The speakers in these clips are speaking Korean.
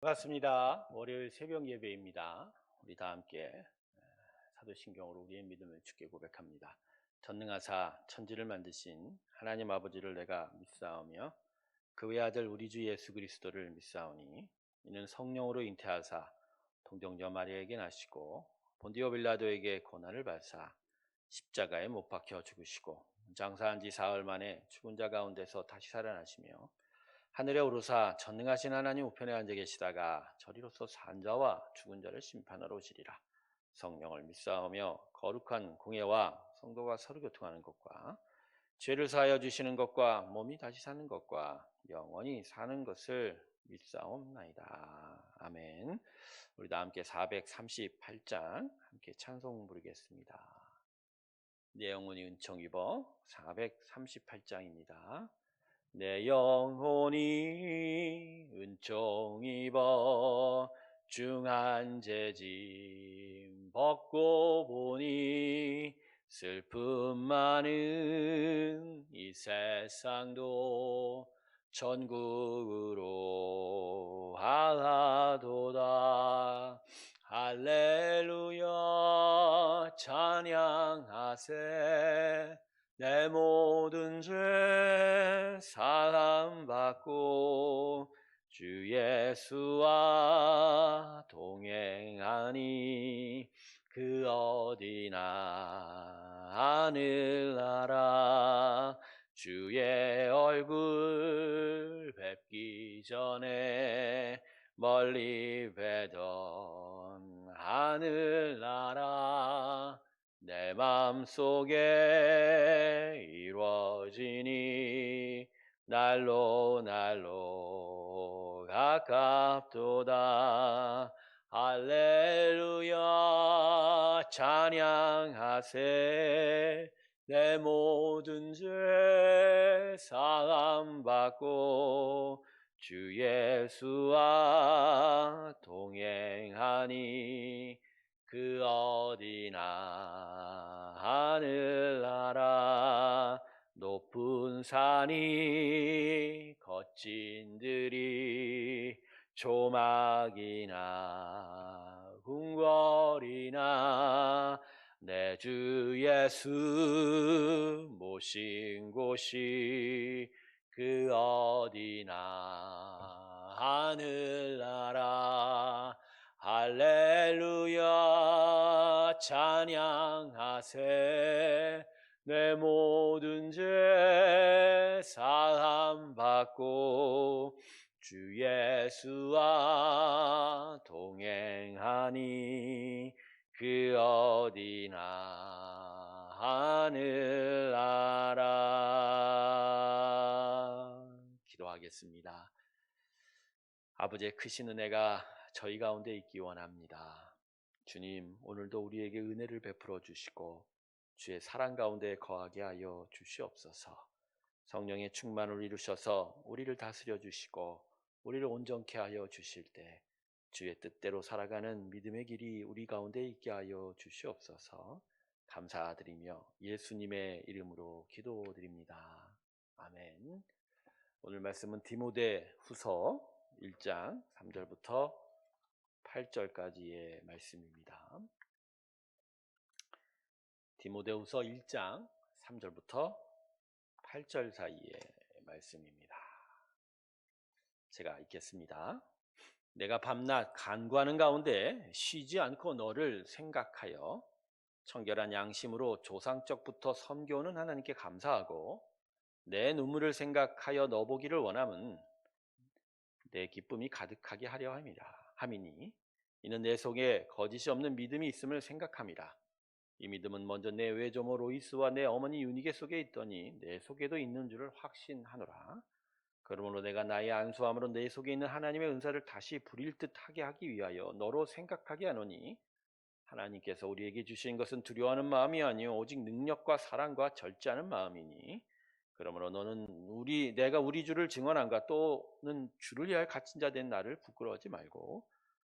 반갑습니다. 월요일 새벽 예배입니다. 우리 다 함께 사도신경으로 우리의 믿음을 주께 고백합니다. 전능하사 천지를 만드신 하나님 아버지를 내가 믿사오며 그 외 아들 우리 주 예수 그리스도를 믿사오니 이는 성령으로 잉태하사 동정녀 마리아에게 나시고 본디오 빌라도에게 고난을 받사 십자가에 못 박혀 죽으시고 장사한 지 사흘 만에 죽은 자 가운데서 다시 살아나시며 하늘에 오르사 전능하신 하나님 우편에 앉아 계시다가 저리로서 산 자와 죽은 자를 심판하러 오시리라. 성령을 믿사오며 거룩한 공예와 성도가 서로 교통하는 것과 죄를 사하여 주시는 것과 몸이 다시 사는 것과 영원히 사는 것을 믿사옵나이다. 아멘. 우리 다 함께 438장 함께 찬송 부르겠습니다. 내 영혼이 은총 입어 438장입니다. 내 영혼이 은총 입어 중한 죄짐 벗고 보니 슬픔 많은 이 세상도 천국으로 하도다. 할렐루야 찬양하세. 내 모든 죄 사함받고 주 예수와 동행하니 그 어디나 하늘나라 주의 얼굴 뵙기 전에 멀리 뵈던 하늘나라 내 맘속에 이루어지니 날로 가깝도다. 할렐루야 찬양하세. 내 모든 죄 사함받고 주 예수와 동행하니 그 어디나 하늘나라 높은 산이 거친 들이 조막이나 궁궐이나 내 주 예수 모신 곳이 그 어디나 하늘나라 할렐루야 찬양하세. 내 모든 죄 사함받고 주 예수와 동행하니 그 어디나 하늘나라. 기도하겠습니다. 아버지의 크신 은혜가 저희 가운데 있기 원합니다. 주님, 오늘도 우리에게 은혜를 베풀어 주시고 주의 사랑 가운데 거하게 하여 주시옵소서. 성령의 충만을 이루셔서 우리를 다스려 주시고 우리를 온전케 하여 주실 때 주의 뜻대로 살아가는 믿음의 길이 우리 가운데 있게 하여 주시옵소서. 감사드리며 예수님의 이름으로 기도드립니다. 아멘. 오늘 말씀은 디모데 후서 1장 3절부터 8절까지의 말씀입니다. 디모데후서 1장 3절부터 8절 사이의 말씀입니다. 제가 읽겠습니다. 내가 밤낮 간구하는 가운데 쉬지 않고 너를 생각하여 청결한 양심으로 조상적부터 섬겨오는 하나님께 감사하고 내 눈물을 생각하여 너 보기를 원함은 내 기쁨이 가득하게 하려 함이니 이는 내 속에 거짓이 없는 믿음이 있음을 생각함이라. 이 믿음은 먼저 내 외조모 로이스와 내 어머니 유니게 속에 있더니 내 속에도 있는 줄을 확신하노라. 그러므로 내가 나의 안수함으로 내 속에 있는 하나님의 은사를 다시 부릴 듯하게 하기 위하여 너로 생각하게 하노니 하나님께서 우리에게 주신 것은 두려워하는 마음이 아니요 오직 능력과 사랑과 절제하는 마음이니 그러므로 너는 내가 우리 주를 증언한가 또는 주를 위하여 갇힌 자 된 나를 부끄러워하지 말고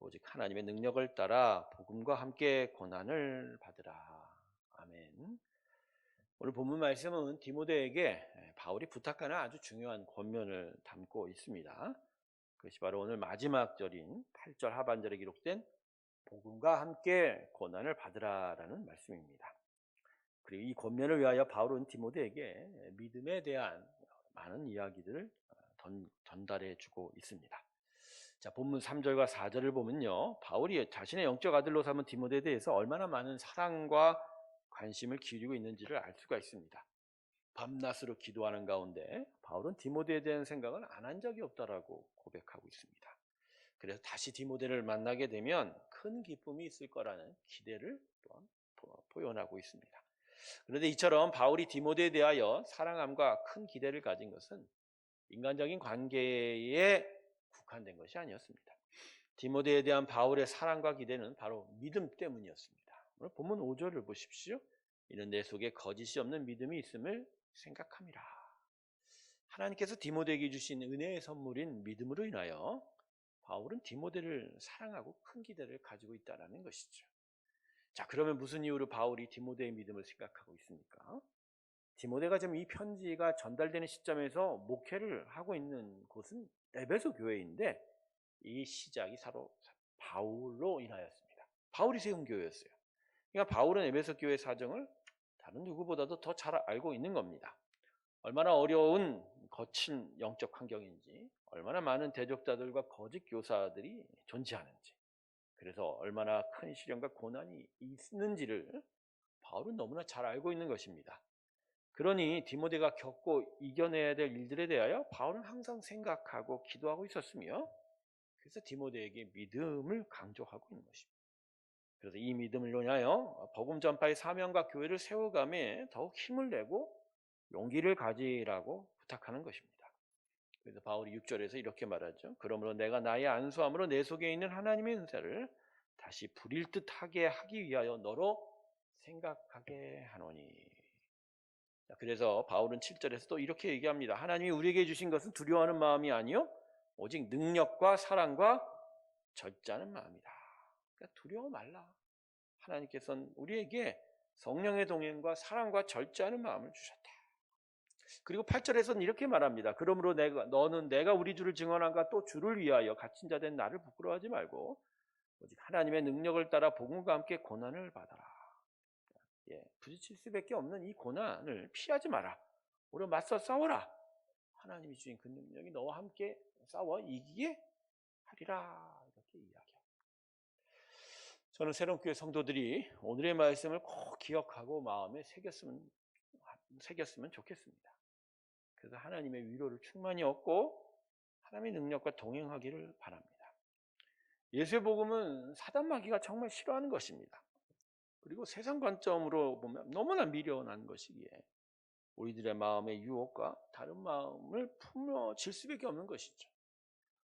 오직 하나님의 능력을 따라 복음과 함께 고난을 받으라. 아멘. 오늘 본문 말씀은 디모데에게 바울이 부탁하는 아주 중요한 권면을 담고 있습니다. 그것이 바로 오늘 마지막 절인 8절 하반절에 기록된 복음과 함께 고난을 받으라라는 말씀입니다. 그리고 이 권면을 위하여 바울은 디모데에게 믿음에 대한 많은 이야기들을 전달해 주고 있습니다. 자, 본문 3절과 4절을 보면요, 바울이 자신의 영적 아들로 삼은 디모데에 대해서 얼마나 많은 사랑과 관심을 기울이고 있는지를 알 수가 있습니다. 밤낮으로 기도하는 가운데 바울은 디모데에 대한 생각을 안 한 적이 없다라고 고백하고 있습니다. 그래서 다시 디모데를 만나게 되면 큰 기쁨이 있을 거라는 기대를 또한 표현하고 있습니다. 그런데 이처럼 바울이 디모데에 대하여 사랑함과 큰 기대를 가진 것은 인간적인 관계에 국한된 것이 아니었습니다. 디모데에 대한 바울의 사랑과 기대는 바로 믿음 때문이었습니다. 오늘 본문 5절을 보십시오. 이는 내 속에 거짓이 없는 믿음이 있음을 생각함이라. 하나님께서 디모데에게 주신 은혜의 선물인 믿음으로 인하여 바울은 디모데를 사랑하고 큰 기대를 가지고 있다는 것이죠. 자, 그러면 무슨 이유로 바울이 디모데의 믿음을 생각하고 있습니까? 디모데가 지금 이 편지가 전달되는 시점에서 목회를 하고 있는 곳은 에베소 교회인데 이 시작이 바로 바울로 인하였습니다. 바울이 세운 교회였어요. 그러니까 바울은 에베소 교회 사정을 다른 누구보다도 더 잘 알고 있는 겁니다. 얼마나 어려운 거친 영적 환경인지, 얼마나 많은 대적자들과 거짓 교사들이 존재하는지, 그래서 얼마나 큰 시련과 고난이 있는지를 바울은 너무나 잘 알고 있는 것입니다. 그러니 디모데가 겪고 이겨내야 될 일들에 대하여 바울은 항상 생각하고 기도하고 있었으며, 그래서 디모데에게 믿음을 강조하고 있는 것입니다. 그래서 이 믿음을 위하여 복음 전파의 사명과 교회를 세워감에 더욱 힘을 내고 용기를 가지라고 부탁하는 것입니다. 그래서 바울이 6절에서 이렇게 말하죠. 그러므로 내가 나의 안수함으로 내 속에 있는 하나님의 은사를 다시 부릴 듯하게 하기 위하여 너로 생각하게 하노니. 그래서 바울은 7절에서 또 이렇게 얘기합니다. 하나님이 우리에게 주신 것은 두려워하는 마음이 아니요 오직 능력과 사랑과 절제하는 마음이다. 그러니까 두려워 말라. 하나님께서는 우리에게 성령의 동행과 사랑과 절제하는 마음을 주셨다. 그리고 8절에서는 이렇게 말합니다. 그러므로 너는 내가 우리 주를 증언한가 또 주를 위하여 갇힌 자 된 나를 부끄러워하지 말고 오직 하나님의 능력을 따라 복음과 함께 고난을 받아라. 부딪힐 수밖에 없는 이 고난을 피하지 마라. 오히려 맞서 싸워라. 하나님이 주신 그 능력이 너와 함께 싸워 이기게 하리라. 이렇게 이야기합니다. 저는 새롬교회 성도들이 오늘의 말씀을 꼭 기억하고 마음에 새겼으면 좋겠습니다. 그래서 하나님의 위로를 충만히 얻고 하나님의 능력과 동행하기를 바랍니다. 예수의 복음은 사단 마귀가 정말 싫어하는 것입니다. 그리고 세상 관점으로 보면 너무나 미련한 것이기에 우리들의 마음의 유혹과 다른 마음을 품어질 수밖에 없는 것이죠.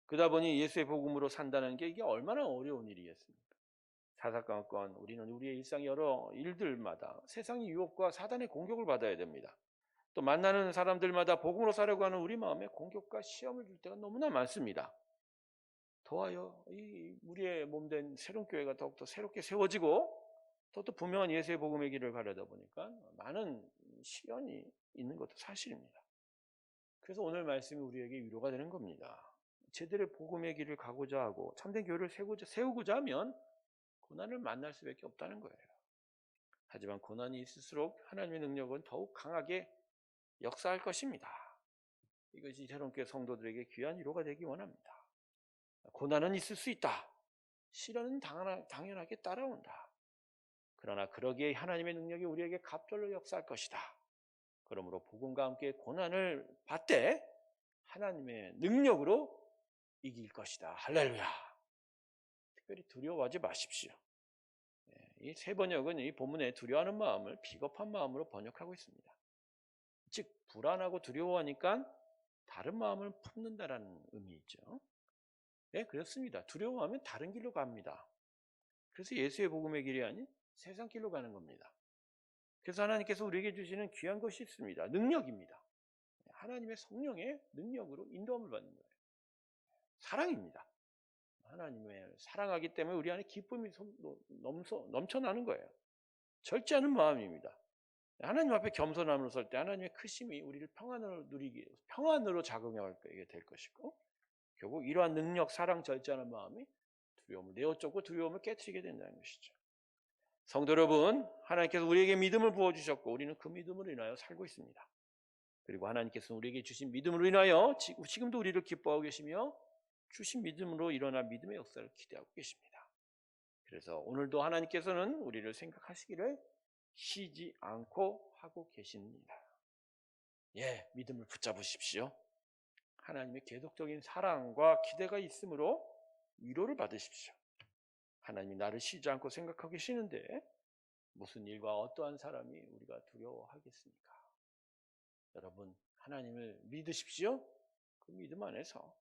그러다 보니 예수의 복음으로 산다는 게 이게 얼마나 어려운 일이겠습니까? 사사건건 우리는 우리의 일상 여러 일들마다 세상의 유혹과 사단의 공격을 받아야 됩니다. 또 만나는 사람들마다 복음으로 살려고 하는 우리 마음에 공격과 시험을 줄 때가 너무나 많습니다. 더하여 이 우리의 몸된 새롬교회가 더욱더 새롭게 세워지고 또 분명한 예수의 복음의 길을 가려다 보니까 많은 시련이 있는 것도 사실입니다. 그래서 오늘 말씀이 우리에게 위로가 되는 겁니다. 제대로 복음의 길을 가고자 하고 참된 교회를 세우고자 하면 고난을 만날 수밖에 없다는 거예요. 하지만 고난이 있을수록 하나님의 능력은 더욱 강하게 역사할 것입니다. 이것이 새롬교회 성도들에게 귀한 위로가 되기 원합니다. 고난은 있을 수 있다. 시련은 당연하게 따라온다. 그러나 그러기에 하나님의 능력이 우리에게 갑절로 역사할 것이다. 그러므로 복음과 함께 고난을 받되 하나님의 능력으로 이길 것이다. 할렐루야. 특별히 두려워하지 마십시오. 이 세 번역은 이 본문에 두려워하는 마음을 비겁한 마음으로 번역하고 있습니다. 즉 불안하고 두려워하니까 다른 마음을 품는다라는 의미죠. 네, 그렇습니다. 두려워하면 다른 길로 갑니다. 그래서 예수의 복음의 길이 아닌 세상 길로 가는 겁니다. 그래서 하나님께서 우리에게 주시는 귀한 것이 있습니다. 능력입니다. 하나님의 성령의 능력으로 인도함을 받는 거예요. 사랑입니다. 하나님을 사랑하기 때문에 우리 안에 기쁨이 넘쳐나는 거예요. 절제하는 마음입니다. 하나님 앞에 겸손함으로 설 때 하나님의 크심이 우리를 평안으로 작용하게 될 것이고, 결국 이러한 능력, 사랑, 절제하는 마음이 두려움을 내어쫓고 두려움을 깨트리게 된다는 것이죠. 성도 여러분, 하나님께서 우리에게 믿음을 부어주셨고 우리는 그 믿음으로 인하여 살고 있습니다. 그리고 하나님께서 우리에게 주신 믿음으로 인하여 지금도 우리를 기뻐하고 계시며 주신 믿음으로 일어난 믿음의 역사를 기대하고 계십니다. 그래서 오늘도 하나님께서는 우리를 생각하시기를 쉬지 않고 하고 계십니다. 예, 믿음을 붙잡으십시오. 하나님의 계속적인 사랑과 기대가 있으므로 위로를 받으십시오. 하나님이 나를 쉬지 않고 생각하고 계시는데 무슨 일과 어떠한 사람이 우리가 두려워하겠습니까? 여러분, 하나님을 믿으십시오. 그 믿음 안에서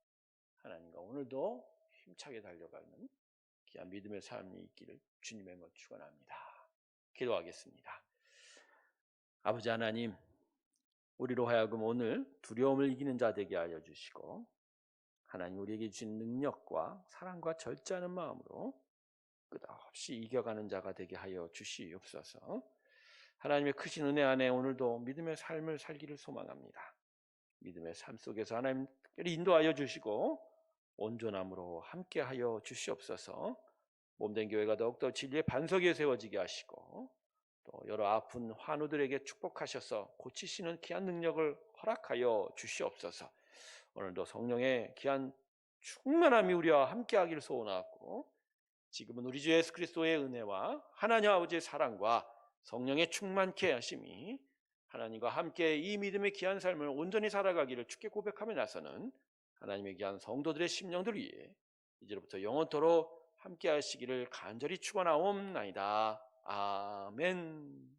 하나님과 오늘도 힘차게 달려가는 귀한 믿음의 삶이 있기를 주님의 이름으로 축원합니다. 기도하겠습니다. 아버지 하나님, 우리로 하여금 오늘 두려움을 이기는 자 되게 하여 주시고 하나님 우리에게 주신 능력과 사랑과 절제하는 마음으로 끝없이 이겨가는 자가 되게 하여 주시옵소서. 하나님의 크신 은혜 안에 오늘도 믿음의 삶을 살기를 소망합니다. 믿음의 삶 속에서 하나님 특별히 인도하여 주시고 온전함으로 함께하여 주시옵소서. 몸된 교회가 더욱더 진리의 반석에 세워지게 하시고 또 여러 아픈 환우들에게 축복하셔서 고치시는 귀한 능력을 허락하여 주시옵소서. 오늘도 성령의 귀한 충만함이 우리와 함께하기를 소원하고 지금은 우리 주 예수 그리스도의 은혜와 하나님 아버지의 사랑과 성령의 충만케 하심이 하나님과 함께 이 믿음의 귀한 삶을 온전히 살아가기를 주께 고백하며 나서는 하나님의 귀한 성도들의 심령들 위해 이제부터 영원토록 함께 하시기를 간절히 축원하옵나이다. 아멘.